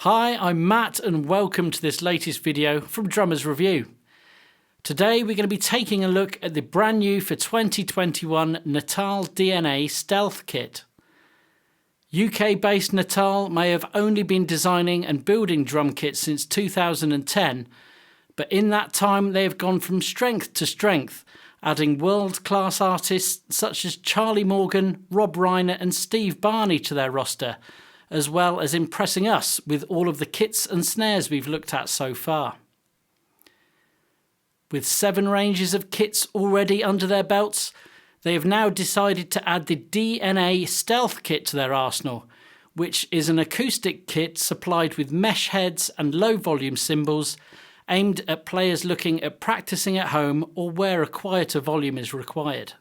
Hi, I'm Matt and welcome to this latest video from Drummers Review. Today we're going to be taking a look at the brand new for 2021 Natal DNA Stealth Kit. UK-based Natal may have only been designing and building drum kits since 2010, but in that time they have gone from strength to strength, adding world-class artists such as Charlie Morgan, Rob Reiner and Steve Barney to their roster, as well as impressing us with all of the kits and snares we've looked at so far. With 7 ranges of kits already under their belts, they have now decided to add the DNA Stealth Kit to their arsenal, which is an acoustic kit supplied with mesh heads and low-volume cymbals aimed at players looking at practicing at home or where a quieter volume is required.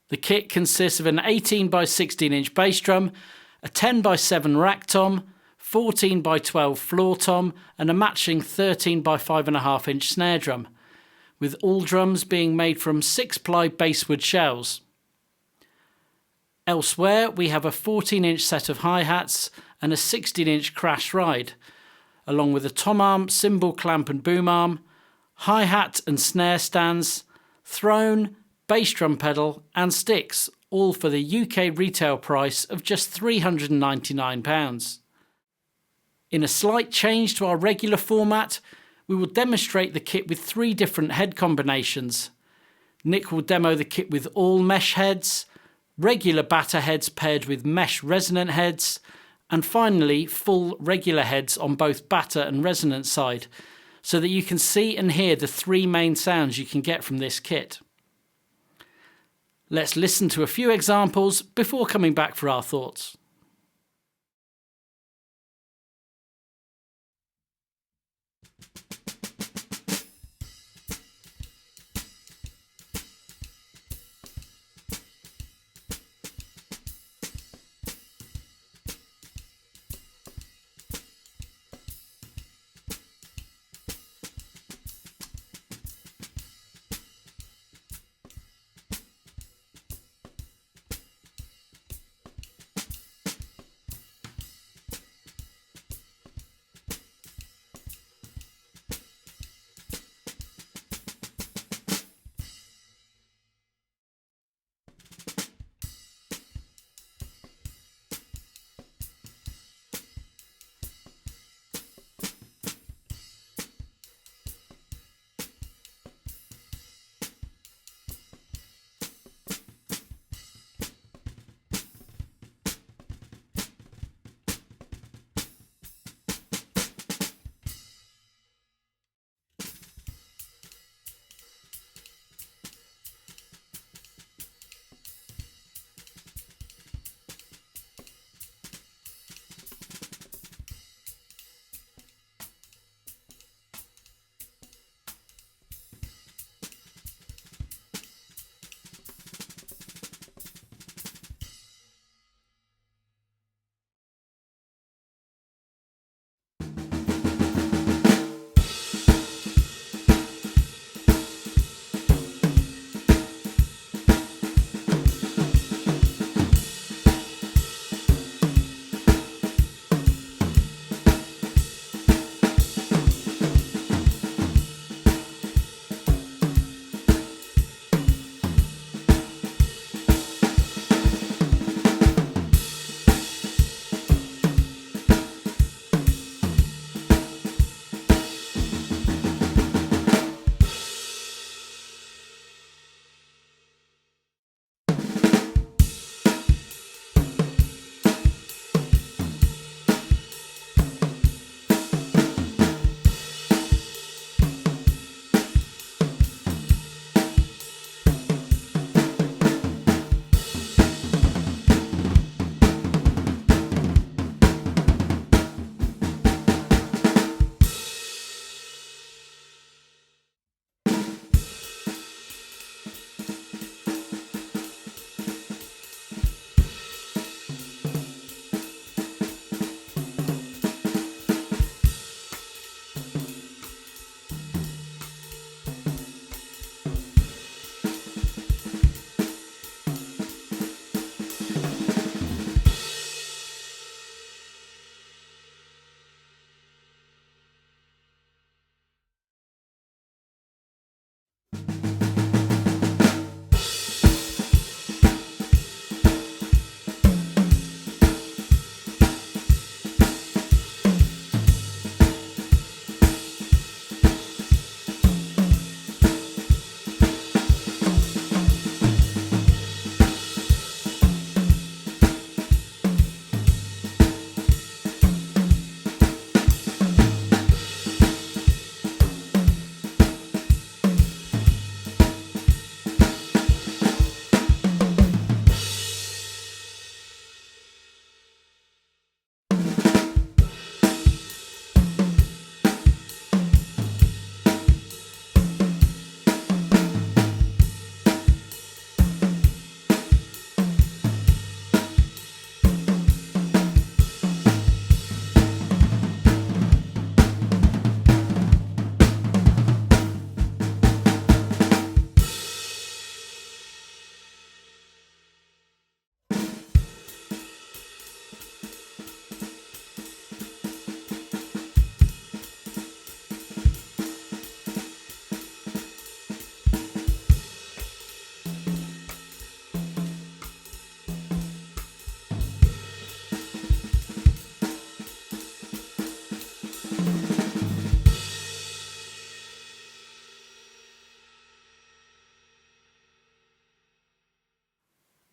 The kit consists of an 18 by 16 inch bass drum, a 10 by 7 rack tom, 14 by 12 floor tom and a matching 13 by 5.5 inch snare drum, with all drums being made from 6-ply basswood shells. Elsewhere we have a 14 inch set of hi-hats and a 16 inch crash ride, along with a tom arm, cymbal clamp and boom arm, hi-hat and snare stands, throne, bass drum pedal and sticks, all for the UK retail price of just £399. In a slight change to our regular format, we will demonstrate the kit with 3 different head combinations. Nick will demo the kit with all mesh heads, regular batter heads paired with mesh resonant heads, and finally full regular heads on both batter and resonant side, so that you can see and hear the 3 main sounds you can get from this kit. Let's listen to a few examples before coming back for our thoughts.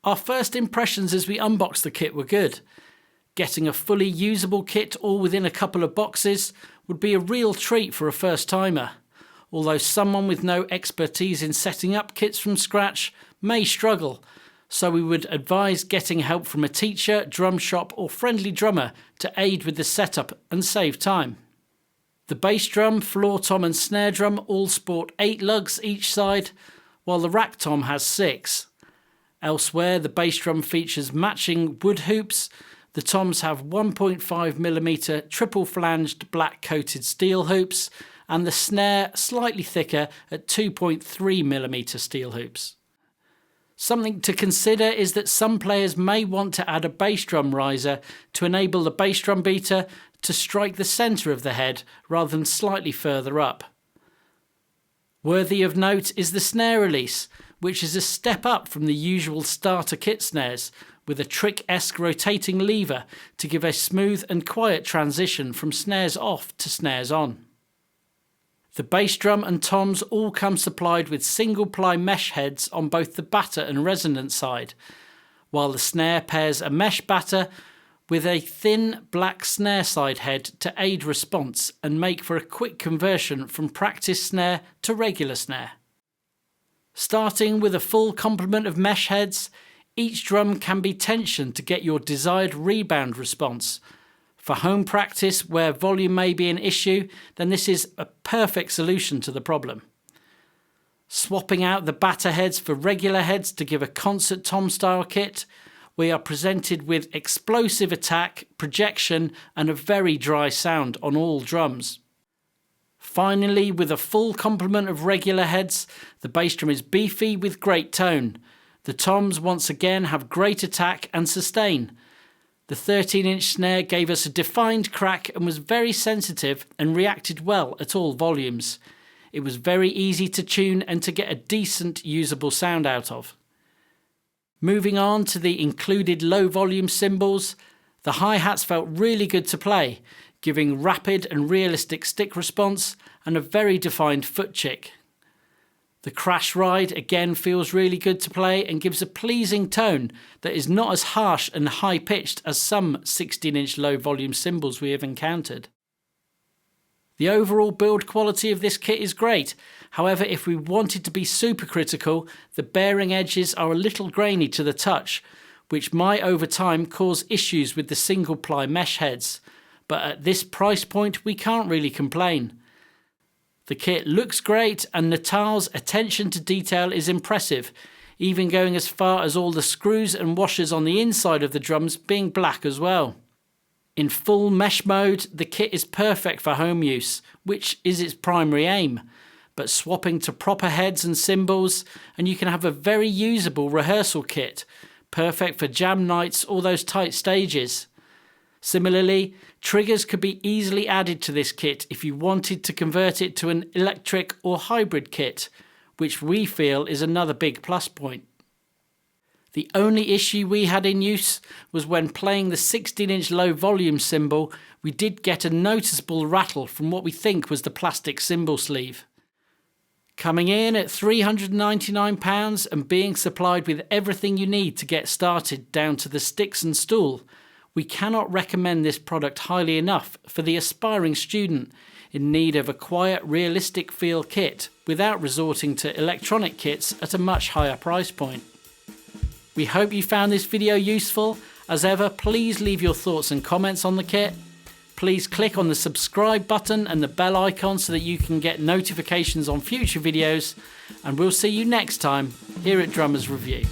Our first impressions as we unboxed the kit were good. Getting a fully usable kit all within a couple of boxes would be a real treat for a first timer, although someone with no expertise in setting up kits from scratch may struggle, so we would advise getting help from a teacher, drum shop or friendly drummer to aid with the setup and save time. The bass drum, floor tom and snare drum all sport 8 lugs each side, while the rack tom has 6. Elsewhere, the bass drum features matching wood hoops. The toms have 1.5mm triple flanged black coated steel hoops, and the snare slightly thicker at 2.3mm steel hoops. Something to consider is that some players may want to add a bass drum riser to enable the bass drum beater to strike the centre of the head rather than slightly further up. Worthy of note is the snare release, which is a step up from the usual starter kit snares, with a trick-esque rotating lever to give a smooth and quiet transition from snares off to snares on. The bass drum and toms all come supplied with single-ply mesh heads on both the batter and resonant side, while the snare pairs a mesh batter with a thin black snare side head to aid response and make for a quick conversion from practice snare to regular snare. Starting with a full complement of mesh heads, each drum can be tensioned to get your desired rebound response. For home practice where volume may be an issue, then this is a perfect solution to the problem. Swapping out the batter heads for regular heads to give a concert tom style kit, we are presented with explosive attack, projection and a very dry sound on all drums. Finally, with a full complement of regular heads, the bass drum is beefy with great tone. The toms once again have great attack and sustain. The 13-inch snare gave us a defined crack and was very sensitive and reacted well at all volumes. It was very easy to tune and to get a decent usable sound out of. Moving on to the included low volume cymbals, the hi-hats felt really good to play, giving rapid and realistic stick response and a very defined foot chick. The crash ride again feels really good to play and gives a pleasing tone that is not as harsh and high-pitched as some 16-inch low-volume cymbals we have encountered. The overall build quality of this kit is great. However, if we wanted to be super critical, the bearing edges are a little grainy to the touch, which might over time cause issues with the single-ply mesh heads. But at this price point, we can't really complain. The kit looks great and Natal's attention to detail is impressive, even going as far as all the screws and washers on the inside of the drums being black as well. In full mesh mode, the kit is perfect for home use, which is its primary aim, but swapping to proper heads and cymbals and you can have a very usable rehearsal kit, perfect for jam nights or those tight stages. Similarly, triggers could be easily added to this kit if you wanted to convert it to an electric or hybrid kit, which we feel is another big plus point. The only issue we had in use was when playing the 16-inch low volume cymbal, we did get a noticeable rattle from what we think was the plastic cymbal sleeve. Coming in at £399 and being supplied with everything you need to get started down to the sticks and stool, we cannot recommend this product highly enough for the aspiring student in need of a quiet, realistic feel kit without resorting to electronic kits at a much higher price point. We hope you found this video useful. As ever, please leave your thoughts and comments on the kit. Please click on the subscribe button and the bell icon so that you can get notifications on future videos, and we'll see you next time here at Drummers Review.